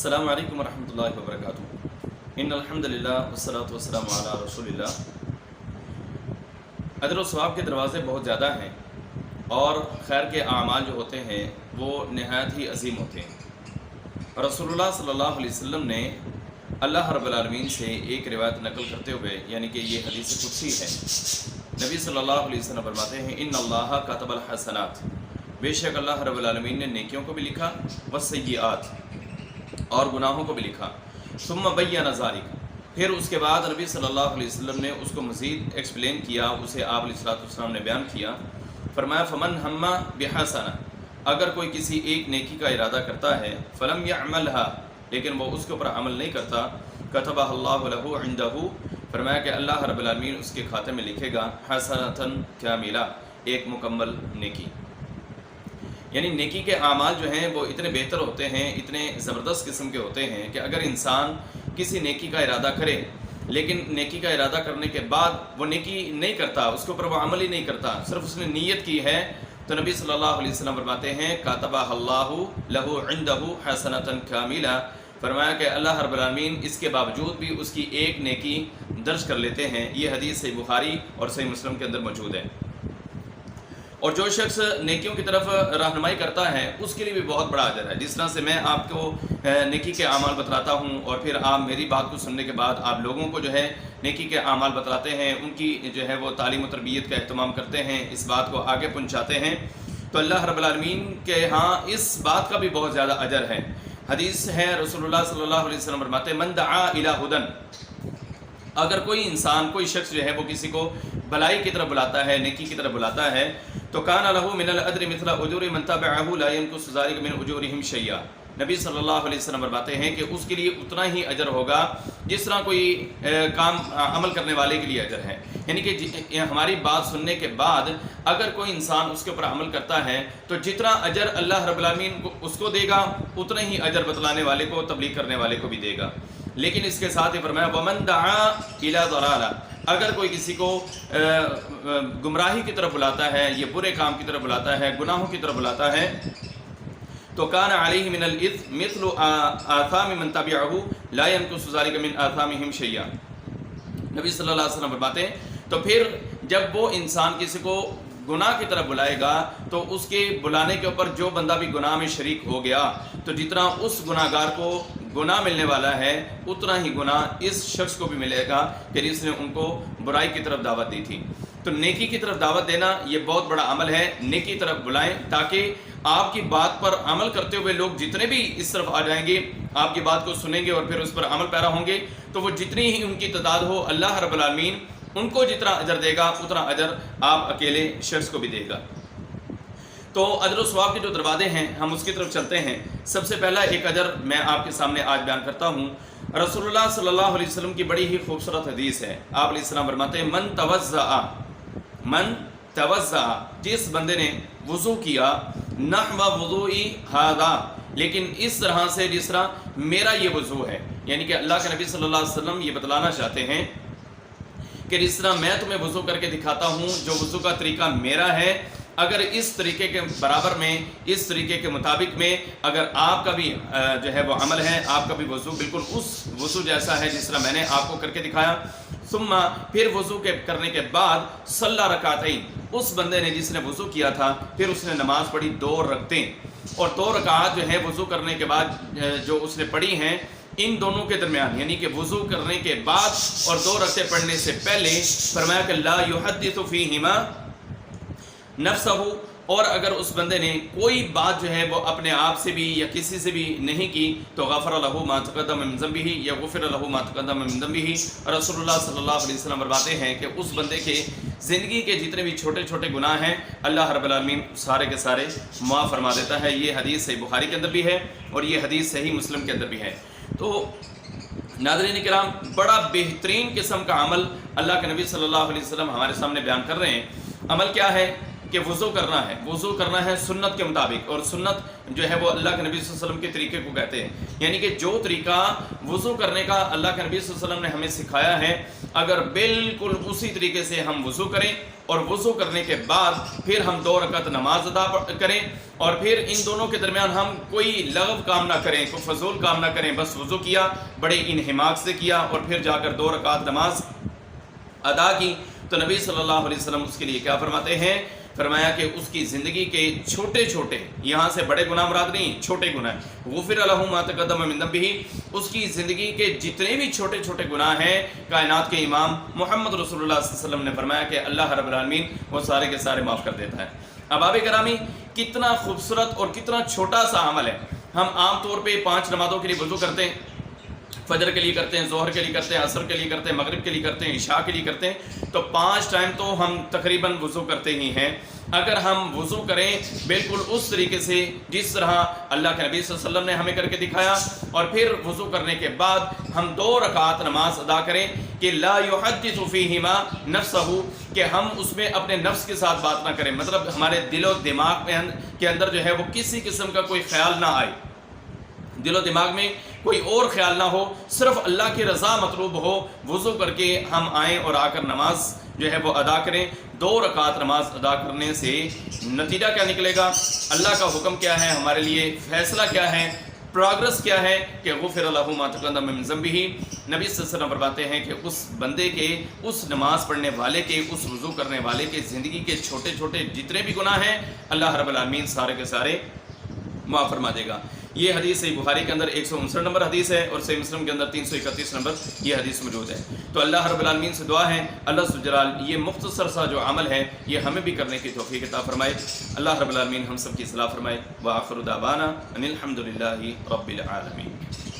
السلام علیکم ورحمۃ اللہ وبرکاتہ۔ ان الحمدللہ والصلاۃ والسلام علی رسول اللہ۔ اجر و ثواب کے دروازے بہت زیادہ ہیں اور خیر کے اعمال جو ہوتے ہیں وہ نہایت ہی عظیم ہوتے ہیں۔ رسول اللہ صلی اللہ علیہ وسلم نے اللہ رب العالمین سے ایک روایت نقل کرتے ہوئے، یعنی کہ یہ حدیث قدسی ہے، نبی صلی اللہ علیہ وسلم فرماتے ہیں ان اللہ کتب الحسنات، بے شک اللہ رب العالمین نے نیکیوں کو بھی لکھا، والسیئات اور گناہوں کو بھی لکھا، ثم بین ذالک، پھر اس کے بعد نبی صلی اللہ علیہ وسلم نے اس کو مزید ایکسپلین کیا، اسے آپ علیہ السلام نے بیان کیا۔ فرمایا فمن ہم بحسنہ، اگر کوئی کسی ایک نیکی کا ارادہ کرتا ہے، فلم یعملھا، لیکن وہ اس کے اوپر عمل نہیں کرتا، کتبہ اللہ لہ عندہ، فرمایا کہ اللہ رب العالمین اس کے کھاتے میں لکھے گا حسنۃ کاملہ، ایک مکمل نیکی۔ یعنی نیکی کے اعمال جو ہیں وہ اتنے بہتر ہوتے ہیں، اتنے زبردست قسم کے ہوتے ہیں کہ اگر انسان کسی نیکی کا ارادہ کرے لیکن نیکی کا ارادہ کرنے کے بعد وہ نیکی نہیں کرتا، اس کے اوپر وہ عمل ہی نہیں کرتا، صرف اس نے نیت کی ہے، تو نبی صلی اللہ علیہ وسلم فرماتے ہیں کاتبہ اللہ لہ عندہ حسنۃ کاملہ، فرمایا کہ اللہ رب العالمین اس کے باوجود بھی اس کی ایک نیکی درج کر لیتے ہیں۔ یہ حدیث صحیح بخاری اور صحیح مسلم کے اندر موجود ہے۔ اور جو شخص نیکیوں کی طرف رہنمائی کرتا ہے اس کے لیے بھی بہت بڑا اجر ہے۔ جس طرح سے میں آپ کو نیکی کے اعمال بتلاتا ہوں اور پھر آپ میری بات کو سننے کے بعد آپ لوگوں کو جو ہے نیکی کے اعمال بتلاتے ہیں، ان کی جو ہے وہ تعلیم و تربیت کا اہتمام کرتے ہیں، اس بات کو آگے پہنچاتے ہیں، تو اللہ رب العالمین کے ہاں اس بات کا بھی بہت زیادہ اجر ہے۔ حدیث ہے، رسول اللہ صلی اللہ علیہ وسلم فرماتے ہیں من دعا الی ھدی، اگر کوئی انسان، کوئی شخص جو ہے وہ کسی کو بھلائی کی طرف بلاتا ہے، نیکی کی طرف بلاتا ہے، تو کان لہ من الاجر مثل اجور من تبعہ لا ينقص ذلك من اجورهم شیئا، نبی صلی اللہ علیہ وسلم فرماتے ہیں کہ اس کے لیے اتنا ہی اجر ہوگا جس طرح کوئی کام عمل کرنے والے کے لیے اجر ہے۔ یعنی کہ ہماری بات سننے کے بعد اگر کوئی انسان اس کے اوپر عمل کرتا ہے تو جتنا اجر اللہ رب العالمین اس کو دے گا اتنا ہی اجر بتلانے والے کو، تبلیغ کرنے والے کو بھی دے گا۔ لیکن اس کے ساتھ ہی فرمایا ومن دعا الی ضلالہ، اگر کوئی کسی کو گمراہی کی طرف بلاتا ہے، یہ برے کام کی طرف بلاتا ہے، گناہوں کی طرف بلاتا ہے، تو کان علیہ من الاثم مثل آثام من تبعہ لا ينقص ذلك من آثامهم شیئا، نبی صلی اللہ علیہ وسلم فرماتے ہیں تو پھر جب وہ انسان کسی کو گناہ کی طرف بلائے گا تو اس کے بلانے کے اوپر جو بندہ بھی گناہ میں شریک ہو گیا تو جتنا اس گناہ گار کو گناہ ملنے والا ہے اتنا ہی گناہ اس شخص کو بھی ملے گا کہ جس نے ان کو برائی کی طرف دعوت دی تھی۔ تو نیکی کی طرف دعوت دینا یہ بہت بڑا عمل ہے، نیکی کی طرف بلائیں تاکہ آپ کی بات پر عمل کرتے ہوئے لوگ جتنے بھی اس طرف آ جائیں گے، آپ کی بات کو سنیں گے اور پھر اس پر عمل پیرا ہوں گے، تو وہ جتنی ہی ان کی تعداد ہو اللہ رب العالمین ان کو جتنا اجر دے گا اتنا اجر آپ اکیلے شخص کو بھی دے گا۔ تو اجر و ثواب کے جو دروازے ہیں ہم اس کی طرف چلتے ہیں۔ سب سے پہلا ایک اجر میں آپ کے سامنے آج بیان کرتا ہوں۔ رسول اللہ صلی اللہ علیہ وسلم کی بڑی ہی خوبصورت حدیث ہے۔ آپ علیہ السلام فرماتے ہیں من توضأ، جس بندے نے وضو کیا، نحو وضوئی ھذا، لیکن اس طرح سے جس طرح میرا یہ وضو ہے، یعنی کہ اللہ کے نبی صلی اللہ علیہ وسلم یہ بتلانا چاہتے ہیں کہ جس طرح میں تمہیں وضو کر کے دکھاتا ہوں، جو وضو کا طریقہ میرا ہے، اگر اس طریقے کے برابر میں، اس طریقے کے مطابق میں اگر آپ کا بھی جو ہے وہ عمل ہے، آپ کا بھی وضو بالکل اس وضو جیسا ہے جس طرح میں نے آپ کو کر کے دکھایا، ثم پھر وضو کے کرنے کے بعد صلی رکعتین، اس بندے نے جس نے وضو کیا تھا پھر اس نے نماز پڑھی 2 رکعتیں، اور 2 رکعات جو ہے وضو کرنے کے بعد جو اس نے پڑھی ہیں، ان دونوں کے درمیان یعنی کہ وضو کرنے کے بعد اور 2 رکعتیں پڑھنے سے پہلے فرمایا کہ لا یحدث فیہما نفسہ، اور اگر اس بندے نے کوئی بات جو ہے وہ اپنے آپ سے بھی یا کسی سے بھی نہیں کی تو غفر لہ ما تقدم من ذنبہ یا غفر لہ ما تقدم من ذنبہ، رسول اللہ صلی اللہ علیہ وسلم فرماتے ہیں کہ اس بندے کے زندگی کے جتنے بھی چھوٹے چھوٹے گناہ ہیں اللہ رب العالمین سارے کے سارے معاف فرما دیتا ہے۔ یہ حدیث صحیح بخاری کے اندر بھی ہے اور یہ حدیث صحیح مسلم کے اندر بھی ہے۔ تو ناظرین کرام، بڑا بہترین قسم کا عمل اللہ کے نبی صلی اللہ علیہ وسلم ہمارے سامنے بیان کر رہے ہیں۔ عمل کیا ہے کہ وضو کرنا ہے سنت کے مطابق، اور سنت جو ہے وہ اللہ کے نبی صلی اللہ علیہ وسلم کے طریقے کو کہتے ہیں، یعنی کہ جو طریقہ وضو کرنے کا اللہ کے نبی صلی اللہ علیہ وسلم نے ہمیں سکھایا ہے، اگر بالکل اسی طریقے سے ہم وضو کریں اور وضو کرنے کے بعد پھر ہم 2 رکعت نماز ادا کریں، اور پھر ان دونوں کے درمیان ہم کوئی لغو کام نہ کریں، کوئی فضول کام نہ کریں، بس وضو کیا، بڑے انہماک سے کیا، اور پھر جا کر 2 رکعت نماز ادا کی، تو نبی صلی اللہ علیہ وسلم اس کے لیے کیا فرماتے ہیں؟ فرمایا کہ اس کی زندگی کے چھوٹے چھوٹے، یہاں سے بڑے گناہ مراد نہیں، چھوٹے گناہ، غفر لہ ما تقدم من ذنبہ، اس کی زندگی کے جتنے بھی چھوٹے چھوٹے گناہ ہیں، کائنات کے امام محمد رسول اللہ صلی اللہ علیہ وسلم نے فرمایا کہ اللہ رب العالمین وہ سارے کے سارے معاف کر دیتا ہے۔ احباب گرامی، کتنا خوبصورت اور کتنا چھوٹا سا عمل ہے۔ ہم عام طور پہ 5 نمازوں کے لیے وضو کرتے ہیں، فجر کے لیے کرتے ہیں، ظہر کے لیے کرتے ہیں، عصر کے لیے کرتے ہیں، مغرب کے لیے کرتے ہیں، عشاء کے لیے کرتے ہیں، تو 5 ٹائم تو ہم تقریباً وضو کرتے ہی ہیں۔ اگر ہم وضو کریں بالکل اس طریقے سے جس طرح اللہ کے نبی صلی اللہ علیہ وسلم نے ہمیں کر کے دکھایا، اور پھر وضو کرنے کے بعد ہم 2 رکعت نماز ادا کریں کہ لا یحدث فیہما نفسہ، کہ ہم اس میں اپنے نفس کے ساتھ بات نہ کریں، مطلب ہمارے دل و دماغ کے اندر جو ہے وہ کسی قسم کا کوئی خیال نہ آئے، دل و دماغ میں کوئی اور خیال نہ ہو، صرف اللہ کی رضا مطلوب ہو، وضو کر کے ہم آئیں اور آ کر نماز جو ہے وہ ادا کریں۔ 2 رکعت نماز ادا کرنے سے نتیجہ کیا نکلے گا؟ اللہ کا حکم کیا ہے ہمارے لیے، فیصلہ کیا ہے، پروگرس کیا ہے کہ غفر لہ ما تقدم من ذنبہ۔ نبی صلی اللہ علیہ وسلم فرماتے ہیں کہ اس بندے کے، اس نماز پڑھنے والے کے، اس وضو کرنے والے کے زندگی کے چھوٹے چھوٹے جتنے بھی گناہ ہیں اللہ رب العالمین سارے کے سارے معاف فرما دے گا۔ یہ حدیث صحیح بخاری کے اندر 159 نمبر حدیث ہے، اور صحیح مسلم کے اندر 331 نمبر یہ حدیث موجود ہے۔ تو اللہ رب العالمین سے دعا ہے اللہ سبحانہ یہ مختصر سا جو عمل ہے یہ ہمیں بھی کرنے کی توفیق عطا فرمائے۔ اللہ رب العالمین ہم سب کی اصلاح فرمائے۔ وآخر دعوانا ان الحمد للہ رب العالمین۔